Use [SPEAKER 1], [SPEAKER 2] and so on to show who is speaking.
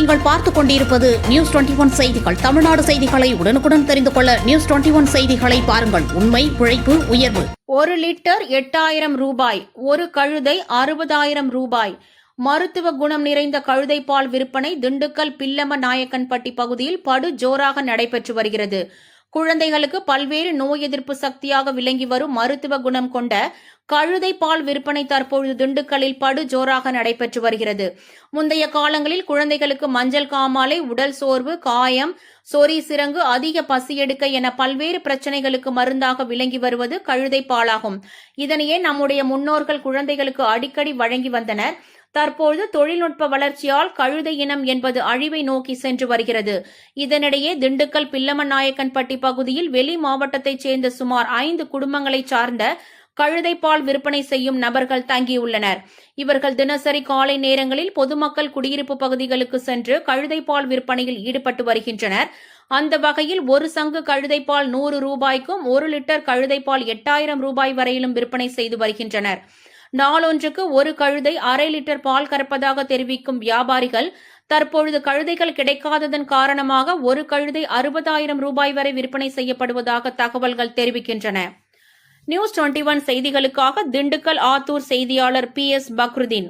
[SPEAKER 1] நீங்கள் பார்த்துக் கொண்டிருப்பது நியூஸ் 21 செய்திகள். தமிழ்நாடு செய்திகளை உடனுக்குடன் தெரிந்து கொள்ள நியூஸ் 21 செய்திகளை பாருங்கள். உண்மை, உழைப்பு, உயர்வு.
[SPEAKER 2] 1 லிட்டர் 8000 ரூபாய், ஒரு கழுதை 60,000 ரூபாய். மருத்துவ குணம் நிறைந்த கழுதை பால் விற்பனை திண்டுக்கல் பில்லம நாயக்கன்பட்டி பகுதியில் படு ஜோராக நடைபெற்று வருகிறது. குழந்தைகளுக்கு பல்வேறு நோய் எதிர்ப்பு சக்தியாக விளங்கி வரும் மருத்துவ குணம் கொண்ட கழுதை பால் விற்பனை தற்பொழுது திண்டுக்கல்லில் படு ஜோராக நடைபெற்று வருகிறது. முந்தைய காலங்களில் குழந்தைகளுக்கு மஞ்சள் காமாலை, உடல் சோர்வு, காயம், சொறி சிரங்கு, அதிக பசியெடுக்க என பல்வேறு பிரச்சனைகளுக்கு மருந்தாக விளங்கி வருவது கழுதை பாலாகும். இதனையே நம்முடைய முன்னோர்கள் குழந்தைகளுக்கு அடிக்கடி வழங்கி வந்தனர். தற்போது தொழில்நுட்ப வளர்ச்சியால் கழுதை இனம் என்பது அழிவை நோக்கி சென்று வருகிறது. இதனிடையே திண்டுக்கல் பில்லமநாயக்கன்பட்டி பகுதியில் வெளி மாவட்டத்தைச் சேர்ந்த சுமார் 5 குடும்பங்களைச் சார்ந்த கழுதை பால் விற்பனை செய்யும் நபர்கள் தங்கியுள்ளனர். இவர்கள் தினசரி காலை நேரங்களில் பொதுமக்கள் குடியிருப்பு பகுதிகளுக்கு சென்று கழுதை பால் விற்பனையில் ஈடுபட்டு வருகின்றனர். அந்த வகையில் ஒரு சங்கு கழுதை பால் 100 ரூபாய்க்கும், 1 லிட்டர் கழுதை பால் 8000 ரூபாய் வரையிலும் விற்பனை செய்து வருகின்றனர். நாளொன்றுக்கு ஒரு கழுதை 1/2 லிட்டர் பால் கறப்பதாக தெரிவிக்கும் வியாபாரிகள் தற்பொழுது கழுதைகள் கிடைக்காததன் காரணமாக ஒரு கழுதை 60,000 ரூபாய் வரை விற்பனை செய்யப்படுவதாக தகவல்கள் தெரிவிக்கின்றன. நியூஸ் 21 செய்திகளுக்காக திண்டுக்கல் ஆத்தூர் செய்தியாளர் PS பக்ருதீன்.